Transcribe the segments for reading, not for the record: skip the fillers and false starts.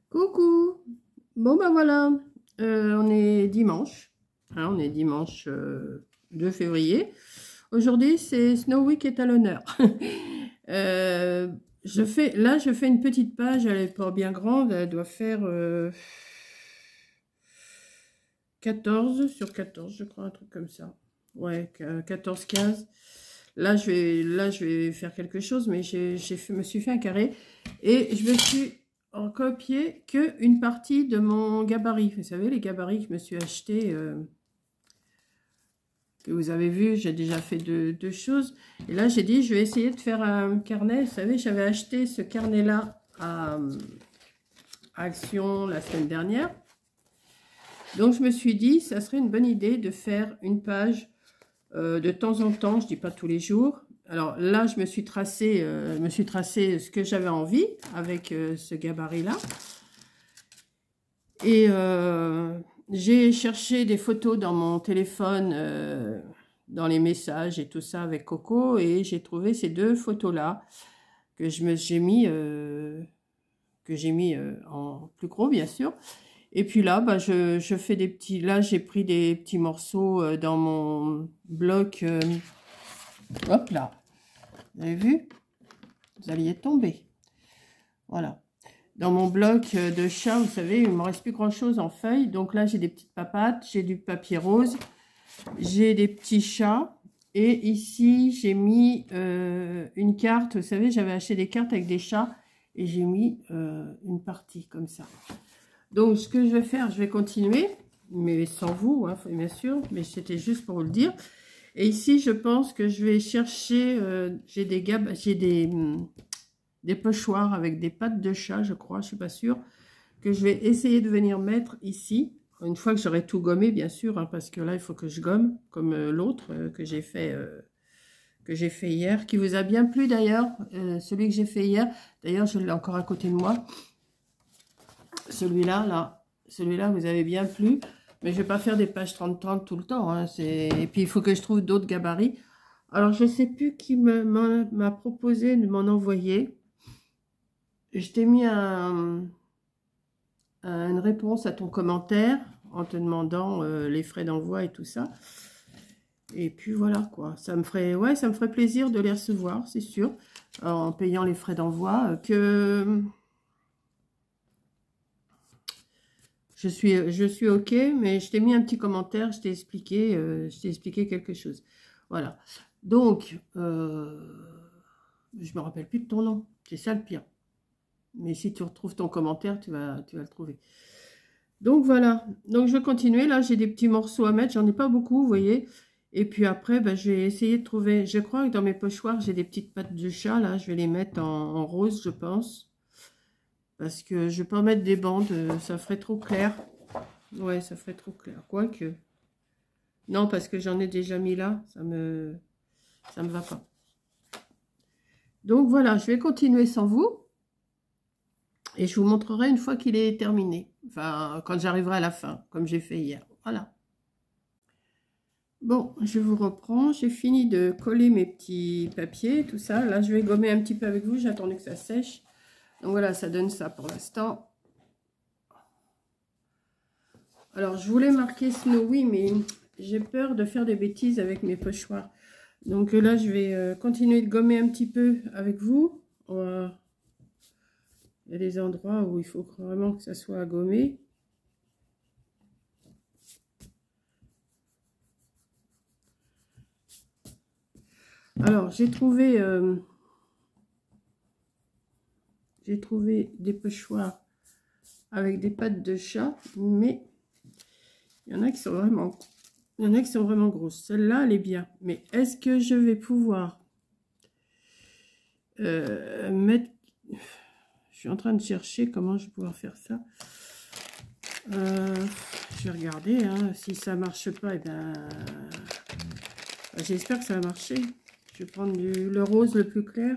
Coucou. Bon ben voilà, on est dimanche, hein, on est dimanche 2 février. Aujourd'hui c'est Snowy qui est à l'honneur. Euh, je fais une petite page, elle est pas bien grande, elle doit faire 14 sur 14 je crois, un truc comme ça. Ouais, 14-15. Là je vais faire quelque chose, mais me suis fait un carré et je me suis en copié que une partie de mon gabarit. Vous savez, les gabarits que je me suis acheté, que vous avez vu, j'ai déjà fait deux choses. Et là, j'ai dit, je vais essayer de faire un carnet. Vous savez, j'avais acheté ce carnet-là à Action la semaine dernière. Donc, je me suis dit, ça serait une bonne idée de faire une page de temps en temps, je dis pas tous les jours. Alors là, je me suis tracé ce que j'avais envie avec ce gabarit-là. Et j'ai cherché des photos dans mon téléphone, dans les messages et tout ça avec Coco, et j'ai trouvé ces deux photos-là que j'ai mis, en plus gros, bien sûr. Et puis là, bah, je fais des petits... Là, j'ai pris des petits morceaux dans mon bloc. Hop là. Vous avez vu? Vous alliez tomber. Voilà. Dans mon bloc de chat, vous savez, il ne me reste plus grand-chose en feuilles. Donc là, j'ai des petites papates, j'ai du papier rose, j'ai des petits chats. Et ici, j'ai mis une carte. Vous savez, j'avais acheté des cartes avec des chats. Et j'ai mis une partie comme ça. Donc, ce que je vais faire, je vais continuer, mais sans vous, hein, bien sûr, mais c'était juste pour vous le dire. Et ici, je pense que je vais chercher, j'ai des pochoirs avec des pattes de chat, je crois, je suis pas sûre, que je vais essayer de venir mettre ici, une fois que j'aurai tout gommé, bien sûr, hein, parce que là, il faut que je gomme, comme l'autre que j'ai fait hier, qui vous a bien plu d'ailleurs, celui que j'ai fait hier. D'ailleurs, je l'ai encore à côté de moi. Celui-là, vous avez bien plu. Mais je ne vais pas faire des pages 30-30 tout le temps. Hein, et puis, il faut que je trouve d'autres gabarits. Alors, je ne sais plus qui m'a proposé de m'en envoyer. Je t'ai mis une réponse à ton commentaire en te demandant les frais d'envoi et tout ça. Et puis, voilà, quoi. Ça me ferait plaisir de les recevoir, c'est sûr, en payant les frais d'envoi. Je suis OK, mais je t'ai mis un petit commentaire, je t'ai expliqué quelque chose. Voilà. Donc, je me rappelle plus de ton nom. C'est ça le pire. Mais si tu retrouves ton commentaire, tu vas le trouver. Donc, voilà. Donc, je vais continuer. Là, j'ai des petits morceaux à mettre. J'en ai pas beaucoup, vous voyez. Et puis après, ben, je vais essayer de trouver... Je crois que dans mes pochoirs, j'ai des petites pattes de chat. Là, je vais les mettre en rose, je pense. Parce que je vais pas mettre des bandes. Ça ferait trop clair. Ouais, ça ferait trop clair. Quoique. Non, parce que j'en ai déjà mis là. Ça me va pas. Donc voilà, je vais continuer sans vous. Et je vous montrerai une fois qu'il est terminé. Enfin, quand j'arriverai à la fin, comme j'ai fait hier. Voilà. Bon, je vous reprends. J'ai fini de coller mes petits papiers, tout ça. Là, je vais gommer un petit peu avec vous. J'attendais que ça sèche. Donc voilà, ça donne ça pour l'instant. Alors, je voulais marquer Snowy, mais j'ai peur de faire des bêtises avec mes pochoirs. Donc là, je vais continuer de gommer un petit peu avec vous. Il y a des endroits où il faut vraiment que ça soit gommé. Alors, j'ai trouvé des pochoirs avec des pattes de chat, mais il y en a qui sont vraiment grosses. Celle-là, elle est bien. Mais est-ce que je vais pouvoir mettre... Je suis en train de chercher comment je vais pouvoir faire ça. Je vais regarder. Hein, si ça ne marche pas, eh ben, j'espère que ça va marcher. Je vais prendre le rose le plus clair.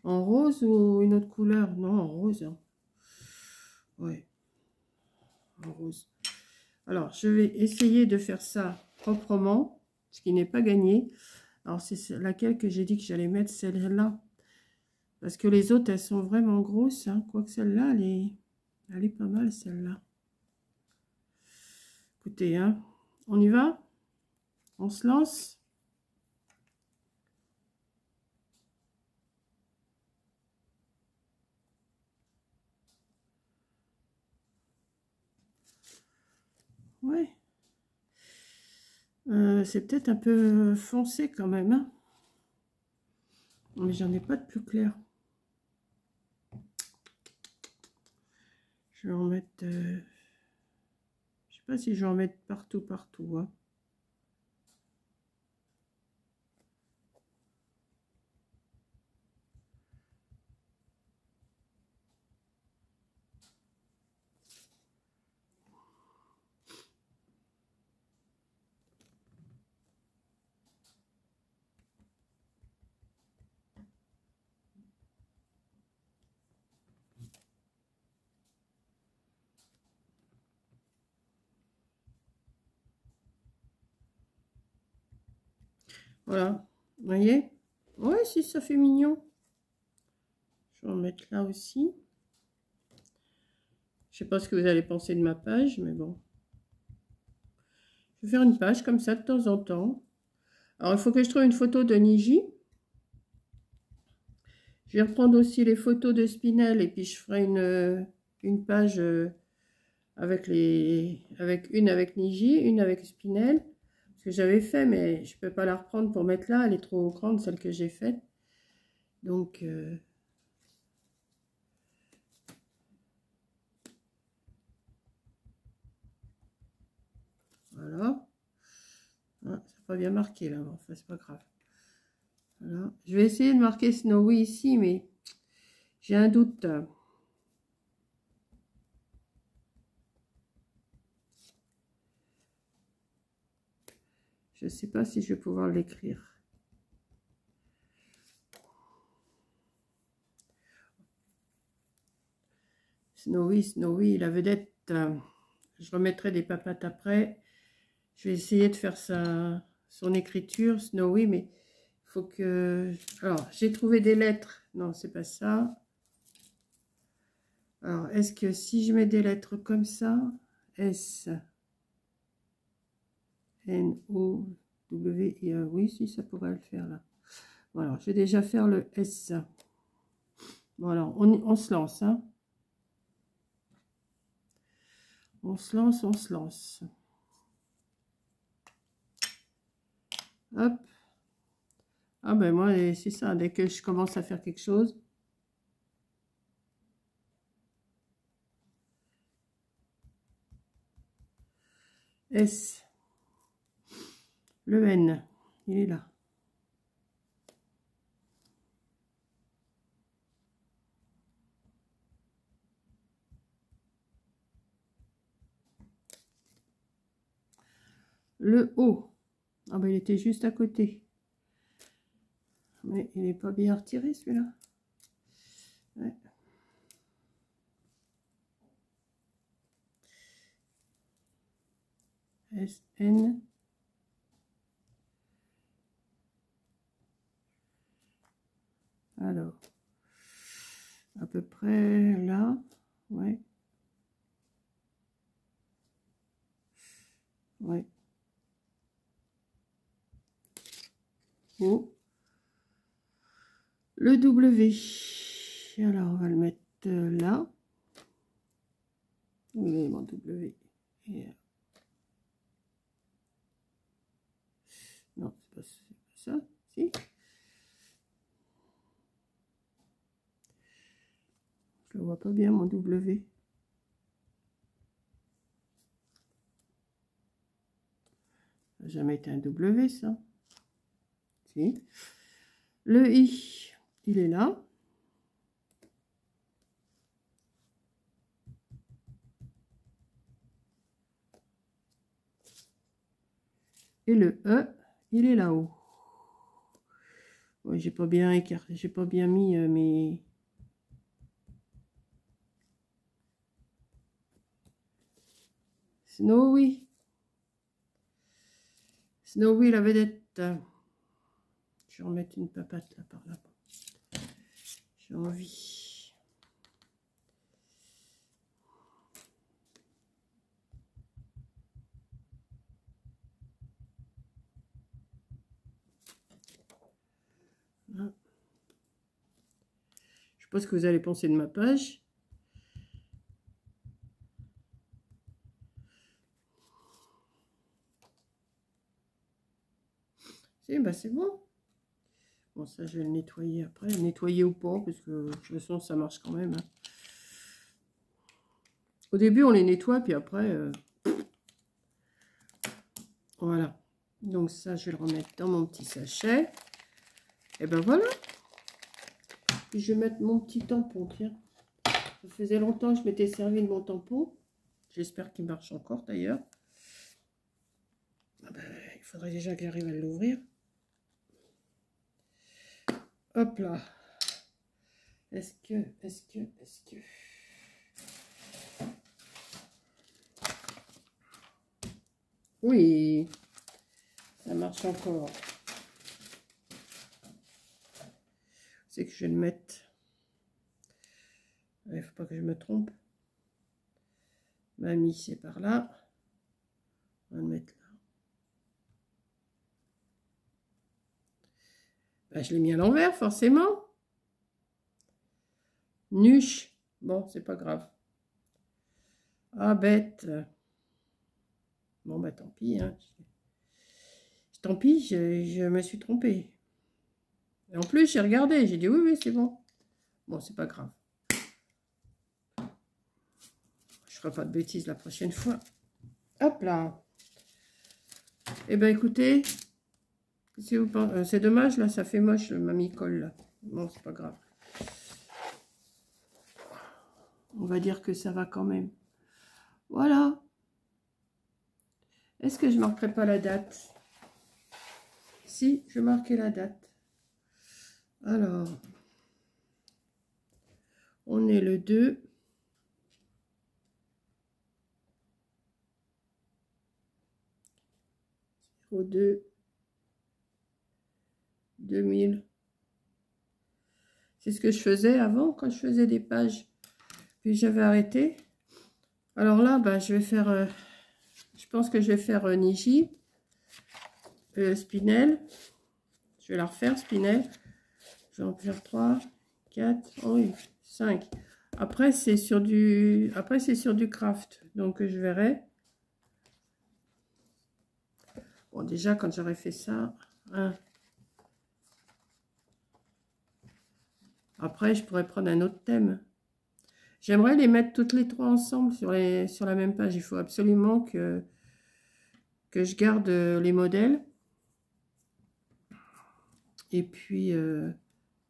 En rose ou une autre couleur? Non, en rose. Hein. Ouais. En rose. Alors, je vais essayer de faire ça proprement, ce qui n'est pas gagné. Alors, c'est laquelle que j'ai dit que j'allais mettre, celle-là. Parce que les autres, elles sont vraiment grosses. Hein. Quoique celle-là, elle est pas mal, celle-là. Écoutez, hein, on y va? On se lance? Ouais. C'est peut-être un peu foncé quand même. Hein. Mais j'en ai pas de plus clair. Je vais en mettre... je sais pas si je vais en mettre partout, partout. Hein. Voilà. Vous voyez? Ouais, si, ça fait mignon. Je vais en mettre là aussi. Je sais pas ce que vous allez penser de ma page, mais bon. Je vais faire une page comme ça de temps en temps. Alors, il faut que je trouve une photo de Niji. Je vais reprendre aussi les photos de Spinel et puis je ferai une page avec une avec Niji, une avec Spinel. Ce que j'avais fait, mais je ne peux pas la reprendre pour mettre là. Elle est trop grande, celle que j'ai faite. Donc... voilà. Ah, ça n'a pas bien marqué là, enfin c'est pas grave. Voilà. Je vais essayer de marquer Snowy ici, mais j'ai un doute. Je ne sais pas si je vais pouvoir l'écrire. Snowy, Snowy, la vedette. Je remettrai des papates après. Je vais essayer de faire son écriture, Snowy, mais il faut que... Alors, j'ai trouvé des lettres. Non, c'est pas ça. Alors, est-ce que si je mets des lettres comme ça, S, N, O, W, I, A, oui, si, ça pourrait le faire là. Voilà, je vais déjà faire le S. Bon, alors, on se lance, hein. On se lance, on se lance. Hop. Ah ben moi, c'est ça, dès que je commence à faire quelque chose. S. Le N, il est là. Le O. Ah ben il était juste à côté. Mais il n'est pas bien retiré celui-là. Ouais. S, N. Alors, à peu près là. Ouais. Ouais. O. Le W. Alors, on va le mettre là. Où il est mon W? Et, non, c'est pas ça. Si. Je le vois pas bien, mon W. Ça n'a jamais été un W, ça. Si. Le I, il est là. Et le E, il est là-haut. Ouais, j'ai pas bien écarté, j'ai pas bien mis mes... Snowy. Snowy, la vedette. Je vais remettre une papate là par là. J'ai envie. Voilà. Je sais pas ce que vous allez penser de ma page. Bah c'est bon. Bon, ça, je vais le nettoyer après. Nettoyer ou pas, parce que de toute façon, ça marche quand même. Hein. Au début, on les nettoie, puis après... Voilà. Donc ça, je vais le remettre dans mon petit sachet. Et ben voilà. Puis je vais mettre mon petit tampon, tiens. Ça faisait longtemps que je m'étais servi de mon tampon. J'espère qu'il marche encore, d'ailleurs. Ah ben, il faudrait déjà que j'arrive à l'ouvrir. Hop là. Est-ce que... Oui, ça marche encore. C'est que je vais le mettre... Il ne faut pas que je me trompe. Mamie, c'est par là. On va le mettre là. Ben, je l'ai mis à l'envers, forcément. Nuche. Bon, c'est pas grave. Ah, bête. Bon, bah tant pis. Hein. Tant pis, je me suis trompée. Et en plus, j'ai regardé. J'ai dit oui, oui, c'est bon. Bon, c'est pas grave. Je ferai pas de bêtises la prochaine fois. Hop là. Eh ben écoutez, si vous pensez, c'est dommage, là, ça fait moche, le mamie-colle, là. Bon, c'est pas grave. On va dire que ça va quand même. Voilà. Est-ce que je marquerai pas la date? Si, je marquais la date. Alors, on est le 2. Au 2 2000. C'est ce que je faisais avant quand je faisais des pages. Puis j'avais arrêté. Alors là, bah, je vais faire... je pense que je vais faire Niji. Spinel. Je vais la refaire, Spinel. Je vais en faire 3, 4, oh, 5. Après, c'est sur du... Après, c'est sur du craft. Donc, je verrai. Bon, déjà, quand j'aurais fait ça... Hein. Après, je pourrais prendre un autre thème. J'aimerais les mettre toutes les trois ensemble sur la même page. Il faut absolument que je garde les modèles. Et puis, me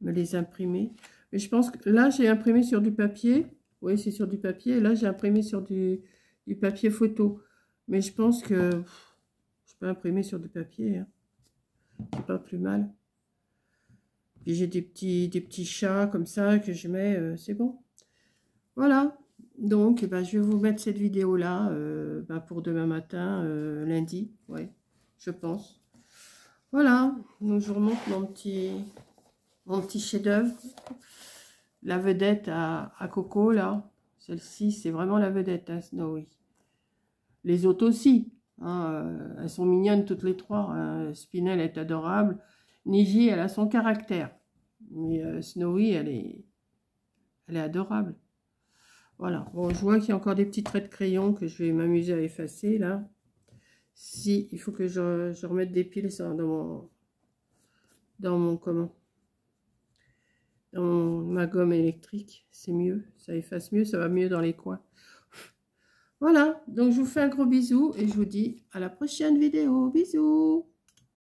les imprimer. Mais je pense que là, j'ai imprimé sur du papier. Oui, c'est sur du papier. Et là, j'ai imprimé sur du papier photo. Mais je pense que je peux imprimer sur du papier. Hein. C'est pas plus mal. Puis j'ai des petits chats comme ça que je mets. C'est bon. Voilà. Donc, bah, je vais vous mettre cette vidéo-là bah, pour demain matin, lundi. Ouais, je pense. Voilà. Donc, je vous remonte mon petit chef-d'œuvre. La vedette à Coco, là. Celle-ci, c'est vraiment la vedette, hein, Snowy. Les autres aussi. Hein, elles sont mignonnes toutes les trois. Hein. Spinel est adorable. Niji, elle a son caractère. Mais Snowy, elle est adorable. Voilà. Bon, je vois qu'il y a encore des petits traits de crayon que je vais m'amuser à effacer, là. Si, il faut que je remette des piles dans ma gomme électrique. C'est mieux. Ça efface mieux, ça va mieux dans les coins. Voilà. Donc, je vous fais un gros bisou et je vous dis à la prochaine vidéo. Bisous!